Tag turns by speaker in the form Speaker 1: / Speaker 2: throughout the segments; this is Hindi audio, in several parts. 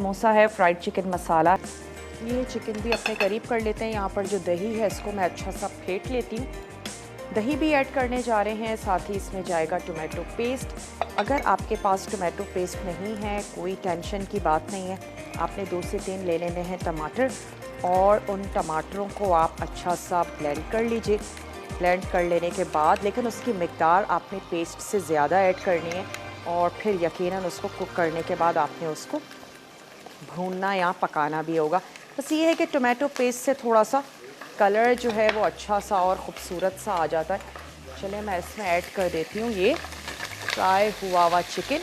Speaker 1: समोसा है, फ्राइड चिकन मसाला। ये चिकन भी अपने करीब कर लेते हैं। यहाँ पर जो दही है इसको मैं अच्छा सा फेंट लेती हूँ। दही भी ऐड करने जा रहे हैं, साथ ही इसमें जाएगा टोमेटो पेस्ट। अगर आपके पास टोमेटो पेस्ट नहीं है, कोई टेंशन की बात नहीं है। आपने 2 से 3 ले लेने हैं टमाटर और उन टमाटरों को आप अच्छा सा ब्लेंड कर लीजिए। ब्लेंड कर लेने के बाद लेकिन उसकी मिकदार आपने पेस्ट से ज़्यादा ऐड करनी है और फिर यकीनन उसको कुक करने के बाद आपने उसको भूनना या पकाना भी होगा। बस ये है कि टोमेटो पेस्ट से थोड़ा सा कलर जो है वो अच्छा सा और ख़ूबसूरत सा आ जाता है। चलिए मैं इसमें ऐड कर देती हूँ ये फ्राई हुआ हुआ चिकन।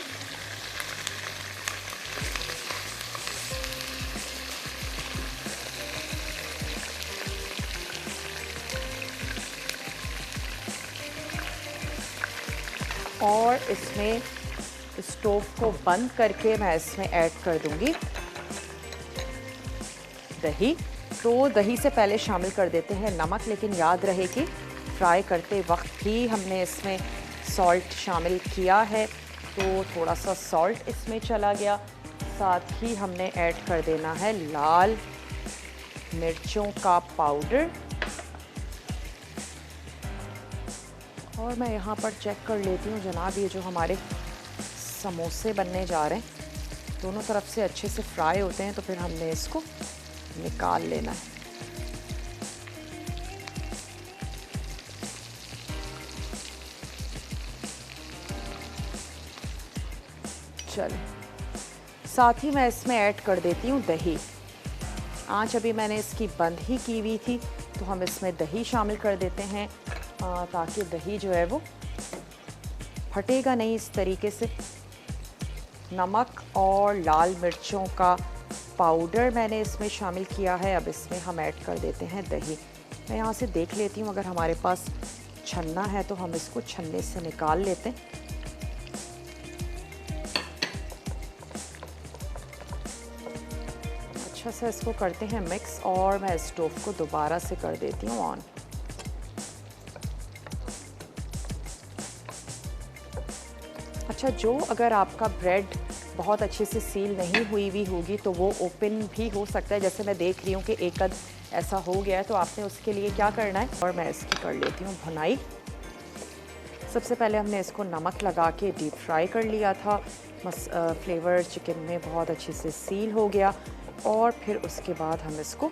Speaker 1: और इसमें स्टोव को बंद करके मैं इसमें ऐड कर दूंगी दही। तो दही से पहले शामिल कर देते हैं नमक, लेकिन याद रहे कि फ्राई करते वक्त ही हमने इसमें सॉल्ट शामिल किया है, तो थोड़ा सा सॉल्ट इसमें चला गया। साथ ही हमने ऐड कर देना है लाल मिर्चों का पाउडर। और मैं यहाँ पर चेक कर लेती हूँ जनाब, ये जो हमारे समोसे बनने जा रहे हैं दोनों तरफ से अच्छे से फ्राई होते हैं, तो फिर हमने इसको निकाल लेना है। चलिए, साथ ही मैं इसमें ऐड कर देती हूँ दही। आँच अभी मैंने इसकी बंद ही की हुई थी, तो हम इसमें दही शामिल कर देते हैं ताकि दही जो है वो फटेगा नहीं इस तरीके से। नमक और लाल मिर्चों का पाउडर मैंने इसमें शामिल किया है। अब इसमें हम ऐड कर देते हैं दही। मैं यहाँ से देख लेती हूँ, अगर हमारे पास छन्ना है तो हम इसको छन्ने से निकाल लेते हैं। अच्छा सा इसको करते हैं मिक्स और मैं स्टोव को दोबारा से कर देती हूँ ऑन। अच्छा, जो अगर आपका ब्रेड बहुत अच्छे से सील नहीं हुई हुई होगी तो वो ओपन भी हो सकता है। जैसे मैं देख रही हूँ कि एक अद ऐसा हो गया है, तो आपने उसके लिए क्या करना है, और मैं इसकी कर लेती हूँ भुनाई। सबसे पहले हमने इसको नमक लगा के डीप फ्राई कर लिया था। फ्लेवर चिकन में बहुत अच्छे से सील हो गया। और फिर उसके बाद हम इसको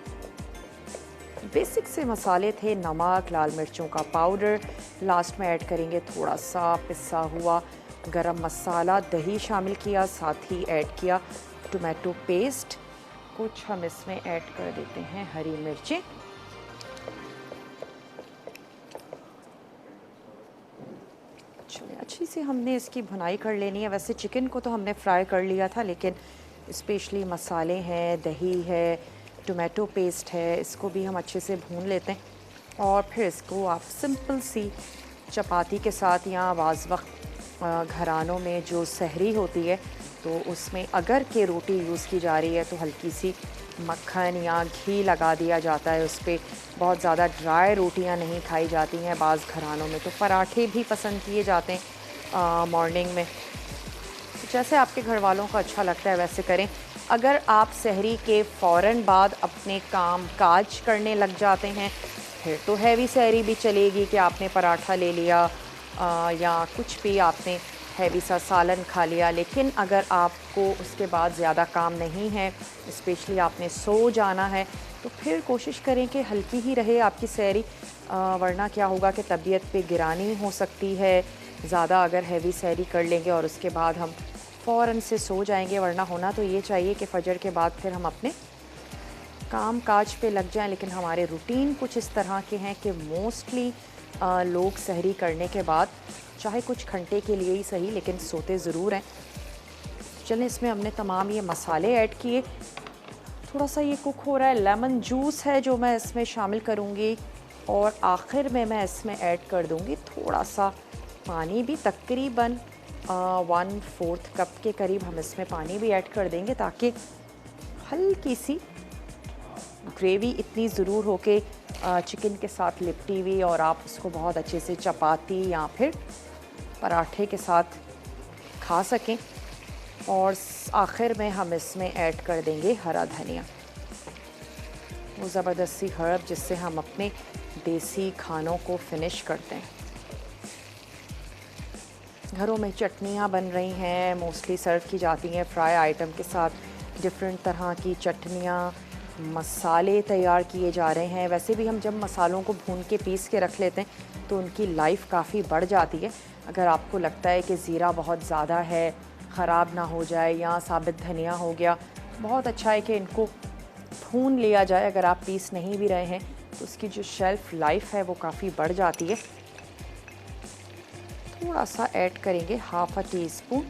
Speaker 1: बेसिक से मसाले थे, नमक, लाल मिर्चों का पाउडर, लास्ट में ऐड करेंगे थोड़ा सा पिसा हुआ गरम मसाला, दही शामिल किया, साथ ही ऐड किया टोमेटो पेस्ट। कुछ हम इसमें ऐड कर देते हैं हरी मिर्चें। चलिए, अच्छी सी हमने इसकी भुनाई कर लेनी है। वैसे चिकन को तो हमने फ्राई कर लिया था, लेकिन स्पेशली मसाले हैं, दही है, टोमेटो पेस्ट है, इसको भी हम अच्छे से भून लेते हैं। और फिर इसको आप सिंपल सी चपाती के साथ, या बाज़ वक्त घरानों में जो सहरी होती है तो उसमें अगर के रोटी यूज़ की जा रही है तो हल्की सी मक्खन या घी लगा दिया जाता है उस पर। बहुत ज़्यादा ड्राई रोटियां नहीं खाई जाती हैं। बाज़ घरानों में तो पराठे भी पसंद किए जाते हैं मॉर्निंग में। तो जैसे आपके घर वालों को अच्छा लगता है वैसे करें। अगर आप सहरी के फ़ौरन बाद अपने काम काज करने लग जाते हैं, फिर तो हैवी सहरी भी चलेगी कि आपने पराठा ले लिया या कुछ भी आपने हैवी सा सालन खा लिया। लेकिन अगर आपको उसके बाद ज़्यादा काम नहीं है, स्पेशली आपने सो जाना है, तो फिर कोशिश करें कि हल्की ही रहे आपकी सहरी, वरना क्या होगा कि तबीयत पे गिरानी हो सकती है ज़्यादा अगर हैवी सहरी कर लेंगे और उसके बाद हम फ़ौरन से सो जाएंगे। वरना होना तो ये चाहिए कि फजर के बाद फिर हम अपने काम काज पे लग जाएं। लेकिन हमारे रूटीन कुछ इस तरह के हैं कि मोस्टली लोग सहरी करने के बाद चाहे कुछ घंटे के लिए ही सही, लेकिन सोते ज़रूर हैं। चलें, इसमें हमने तमाम ये मसाले ऐड किए। थोड़ा सा ये कुक हो रहा है। लेमन जूस है जो मैं इसमें शामिल करूँगी, और आखिर में मैं इसमें ऐड कर दूँगी थोड़ा सा पानी भी। तकरीबन 1/4 कप के करीब हम इसमें पानी भी ऐड कर देंगे, ताकि हल्की सी ग्रेवी इतनी ज़रूर हो के चिकन के साथ लिपटी हुई और आप उसको बहुत अच्छे से चपाती या फिर पराठे के साथ खा सकें। और आखिर में हम इसमें ऐड कर देंगे हरा धनिया, वो ज़बरदस्ती हर्ब जिससे हम अपने देसी खानों को फिनिश करते हैं। घरों में चटनियाँ बन रही हैं, मोस्टली सर्व की जाती हैं फ्राई आइटम के साथ। डिफरेंट तरह की चटनियाँ, मसाले तैयार किए जा रहे हैं। वैसे भी हम जब मसालों को भून के पीस के रख लेते हैं तो उनकी लाइफ काफ़ी बढ़ जाती है। अगर आपको लगता है कि ज़ीरा बहुत ज़्यादा है, ख़राब ना हो जाए, या साबित धनिया हो गया, बहुत अच्छा है कि इनको भून लिया जाए। अगर आप पीस नहीं भी रहे हैं तो उसकी जो शेल्फ़ लाइफ है वो काफ़ी बढ़ जाती है। थोड़ा सा ऐड करेंगे हाफ़ टी स्पून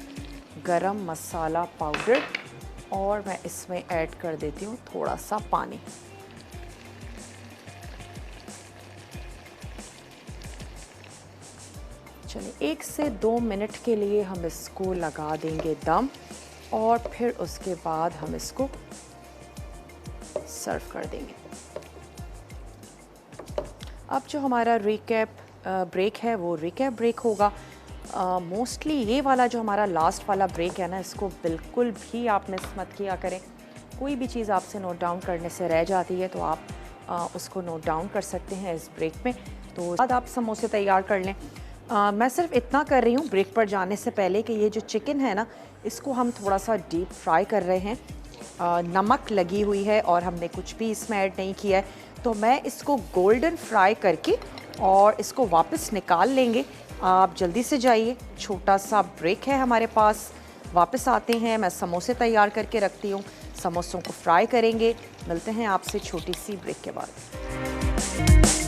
Speaker 1: गरम मसाला पाउडर, और मैं इसमें ऐड कर देती हूँ थोड़ा सा पानी। चलिए 1 से 2 मिनट के लिए हम इसको लगा देंगे दम, और फिर उसके बाद हम इसको सर्व कर देंगे। अब जो हमारा रिकैप ब्रेक है वो रिकैप ब्रेक होगा। मोस्टली ये वाला जो हमारा लास्ट वाला ब्रेक है ना, इसको बिल्कुल भी आप मिस मत किया करें। कोई भी चीज़ आपसे नोट डाउन करने से रह जाती है तो आप उसको नोट डाउन कर सकते हैं इस ब्रेक में। तो बाद आप समोसे तैयार कर लें। मैं सिर्फ इतना कर रही हूँ ब्रेक पर जाने से पहले कि ये जो चिकन है ना, इसको हम थोड़ा सा डीप फ्राई कर रहे हैं। नमक लगी हुई है और हमने कुछ भी इसमें ऐड नहीं किया है, तो मैं इसको गोल्डन फ्राई करके और इसको वापस निकाल लेंगे। आप जल्दी से जाइए, छोटा सा ब्रेक है हमारे पास, वापस आते हैं। मैं समोसे तैयार करके रखती हूँ, समोसों को फ्राई करेंगे। मिलते हैं आपसे छोटी सी ब्रेक के बाद।